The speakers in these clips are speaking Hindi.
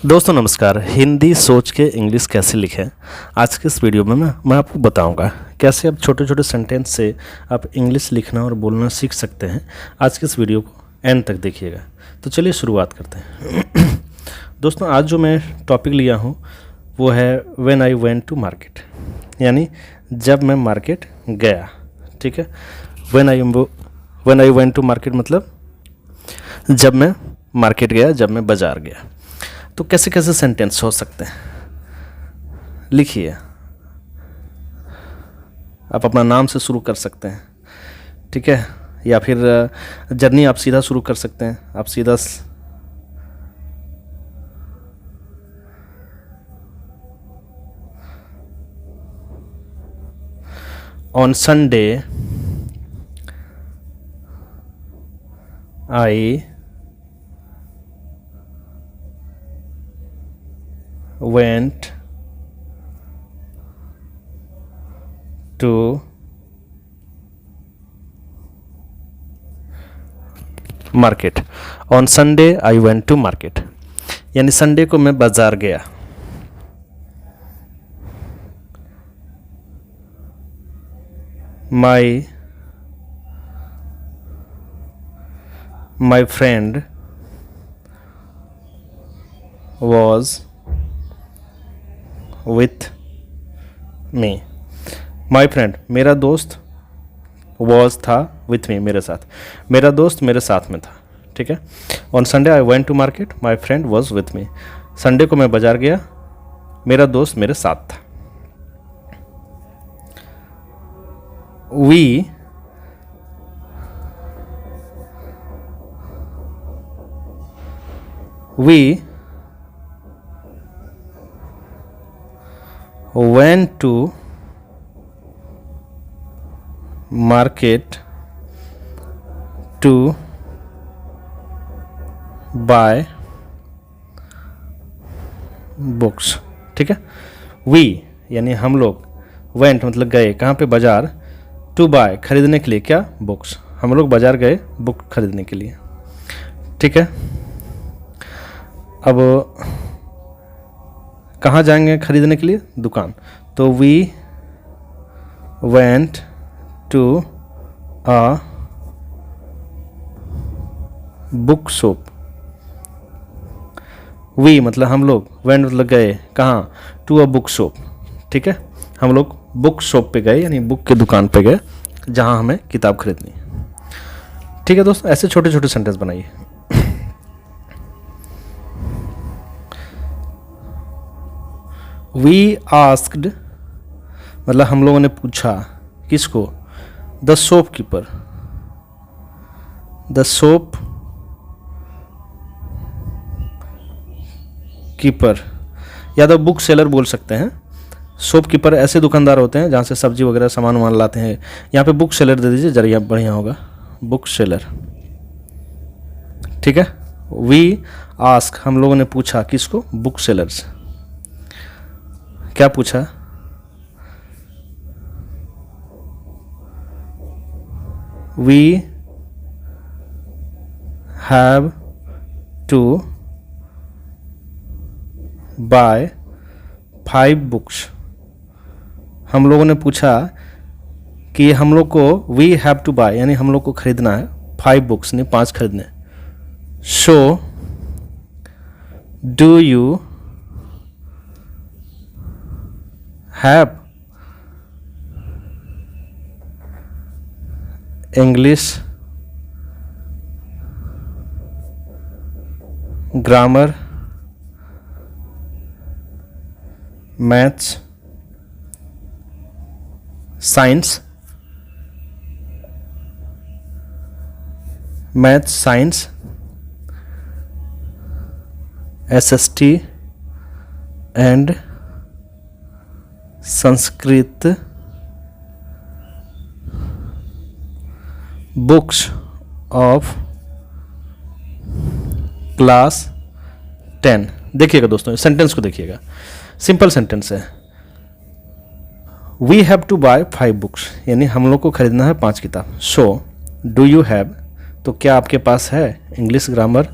दोस्तों नमस्कार। हिंदी सोच के इंग्लिश कैसे लिखें, आज के इस वीडियो में मैं आपको बताऊंगा कैसे आप छोटे छोटे सेंटेंस से आप इंग्लिश लिखना और बोलना सीख सकते हैं। आज के इस वीडियो को एंड तक देखिएगा। तो चलिए शुरुआत करते हैं। दोस्तों आज जो मैं टॉपिक लिया हूँ वो है when I went to market, यानी जब मैं मार्केट गया। ठीक है, when I went to market मतलब जब मैं मार्केट गया, जब मैं बाज़ार गया। तो कैसे कैसे सेंटेंस हो सकते हैं, लिखिए। आप अपना नाम से शुरू कर सकते हैं, ठीक है, या फिर जर्नी आप सीधा शुरू कर सकते हैं। आप सीधा on Sunday I went to market. On Sunday I went to market, यानी संडे को मैं बाजार गया। My friend was with me. My friend मेरा दोस्त, was था, with me मेरे साथ। मेरा दोस्त मेरे साथ में था। ठीक है, on Sunday I went to market, my friend was with me. Sunday को मैं बाजार गया, मेरा दोस्त मेरे साथ था। we went to market to buy books। ठीक है, we यानी हम लोग, went मतलब गए, कहाँ पे, बाजार, to buy खरीदने के लिए, क्या, बुक्स। हम लोग बाजार गए बुक खरीदने के लिए। ठीक है, अब कहाँ जाएंगे खरीदने के लिए, दुकान। तो we went to a book shop. We मतलब हम लोग, वेंट मतलब गए, कहाँ, टू अ बुक शॉप। ठीक है, हम लोग बुक शॉप पे गए, यानी बुक की दुकान पे गए जहाँ हमें किताब खरीदनी। ठीक है दोस्तों, ऐसे छोटे छोटे सेंटेंस बनाइए। We asked मतलब हम लोगों ने पूछा, किसको, the shopkeeper. The shop keeper या द बुक सेलर बोल सकते हैं। शॉपकीपर ऐसे दुकानदार होते हैं जहाँ से सब्जी वगैरह सामान वामान लाते हैं। यहाँ पे बुक सेलर दे दीजिए, जरिया बढ़िया होगा, बुक सेलर। ठीक है, वी आस्क हम लोगों ने पूछा, किसको, बुक सेलर से। क्या पूछा, we have to buy 5 books. हम लोगों ने पूछा कि हम लोग को, वी हैव टू बाय यानी हम लोग को खरीदना है 5 बुक्स, नहीं 5 खरीदने। So do you have English grammar, maths, science, SST and Sanskrit books of class 10। देखिएगा दोस्तों, सेंटेंस को देखिएगा, सिंपल सेंटेंस है। We have to buy 5 books, यानी हम लोग को खरीदना है 5 किताब। सो डू यू हैव, तो क्या आपके पास है English grammar,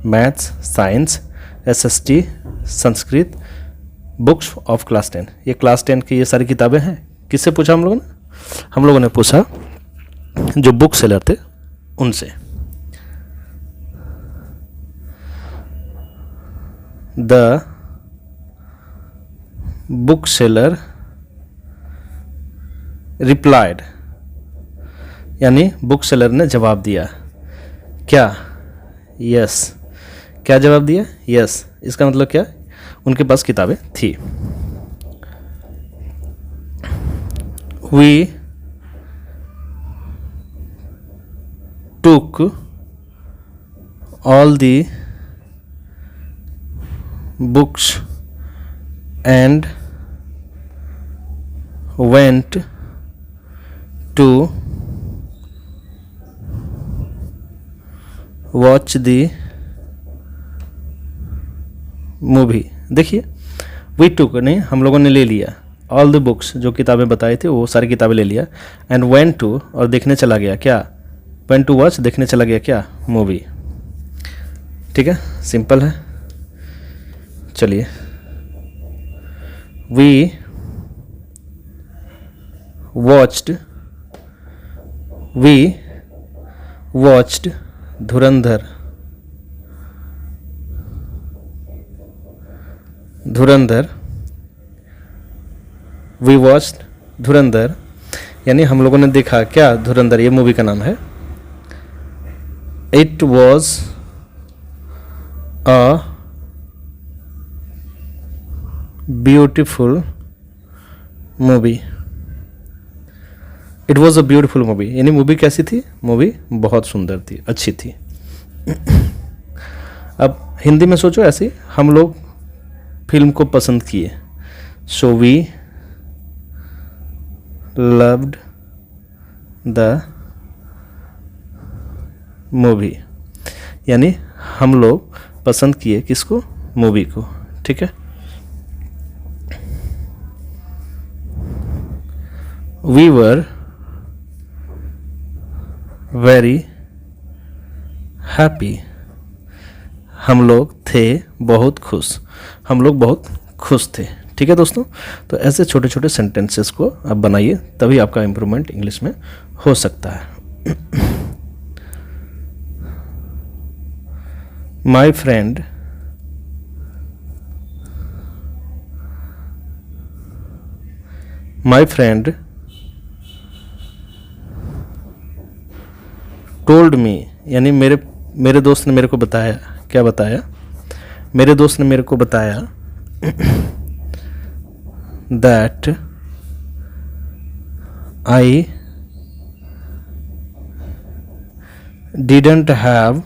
maths, science, SST, Sanskrit books of class 10। ये क्लास 10 की ये सारी किताबें हैं। किससे पूछा हम लोगों ने? हम लोगों ने पूछा जो बुक सेलर थे उनसे। द बुक सेलर रिप्लाइड, यानी बुक सेलर ने जवाब दिया। क्या? यस। क्या जवाब दिया? यस। इसका मतलब क्या? उनके पास किताबें थी। We took all the books and went to watch the movie. देखिए, वी टुक नहीं, हम लोगों ने ले लिया। ऑल द बुक्स, जो किताबें बताई थी वो सारी किताबें ले लिया। एंड वेंट टू, और देखने चला गया। क्या? वेंट टू वॉच, देखने चला गया क्या? मूवी। ठीक है, सिंपल है। चलिए, we watched Dhurandhar we watched धुरंधर, यानी हम लोगों ने देखा क्या? धुरंधर, ये मूवी का नाम है। It was a beautiful movie. It was a beautiful movie, यानी मूवी कैसी थी? मूवी बहुत सुंदर थी, अच्छी थी। अब हिंदी में सोचो, ऐसे हम लोग फिल्म को पसंद किए। So we loved the movie, यानी हम लोग पसंद किए किसको? मूवी को। ठीक है। वी वर वेरी हैप्पी, हम लोग थे बहुत खुश। हम लोग बहुत खुश थे। ठीक है दोस्तों, तो ऐसे छोटे छोटे सेंटेंसेस को आप बनाइए, तभी आपका इम्प्रूवमेंट इंग्लिश में हो सकता है। माई फ्रेंड टोल्ड मी, यानी मेरे दोस्त ने मेरे को बताया। क्या बताया? मेरे दोस्त ने मेरे को बताया that I didn't have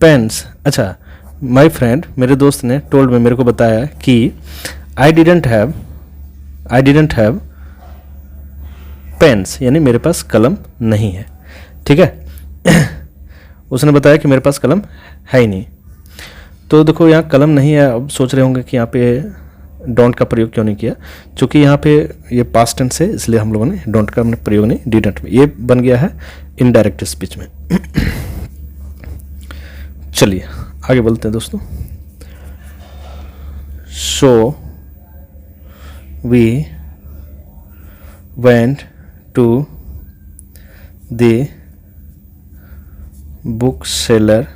pens. अच्छा, माई फ्रेंड, मेरे दोस्त ने टोल्ड में मेरे को बताया कि आई डिडंट हैव पेन्स, यानी मेरे पास कलम नहीं है। ठीक है। उसने बताया कि मेरे पास कलम है ही नहीं। तो देखो, यहाँ कलम नहीं है। अब सोच रहे होंगे कि यहाँ पे डोंट का प्रयोग क्यों नहीं किया। चूँकि यहाँ पे ये पास्ट टेंस है, इसलिए हम लोगों ने डोंट का प्रयोग नहीं, डिडंट में। ये बन गया है इनडायरेक्ट स्पीच में। चलिए आगे बोलते हैं दोस्तों। So we went to the book seller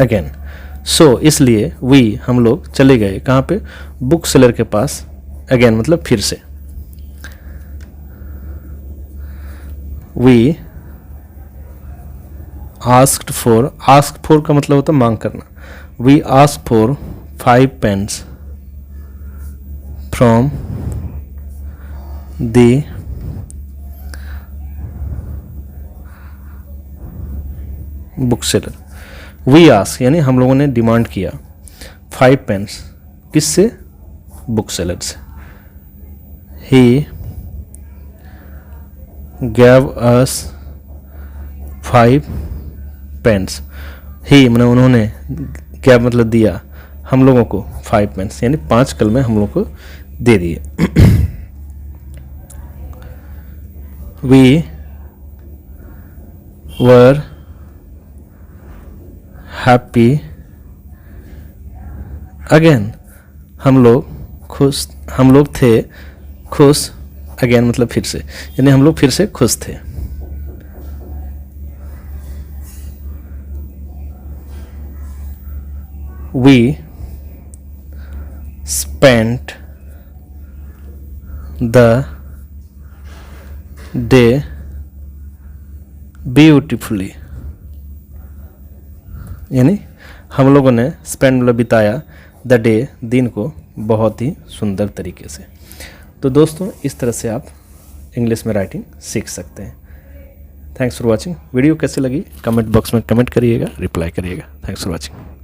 again. So इसलिए वी, हम लोग चले गए कहाँ पे? बुक सेलर के पास। अगेन मतलब फिर से। वी आस्क्ड फॉर का मतलब होता है मांग करना। We asked for 5 pens from the book seller. We ask, यानी हम लोगों ने डिमांड किया 5 पेन्स। किससे? बुक सेलर से। ही गैव अस 5 पेन्स। ही मतलब उन्होंने, क्या मतलब दिया हम लोगों को 5 पेन्स, यानी 5 कलमें हम लोग को दे दिए। वी वर हैप्पी अगेन, हम लोग थे खुश अगेन मतलब फिर से, यानी हम लोग फिर से खुश थे। We spent the day beautifully, यानी हम लोगों ने स्पेंड मतलब बिताया, द डे दिन को बहुत ही सुंदर तरीके से। तो दोस्तों इस तरह से आप इंग्लिश में राइटिंग सीख सकते हैं। Thanks for watching. वीडियो कैसे लगी कमेंट बॉक्स में कमेंट करिएगा, रिप्लाई करिएगा। Thanks for watching.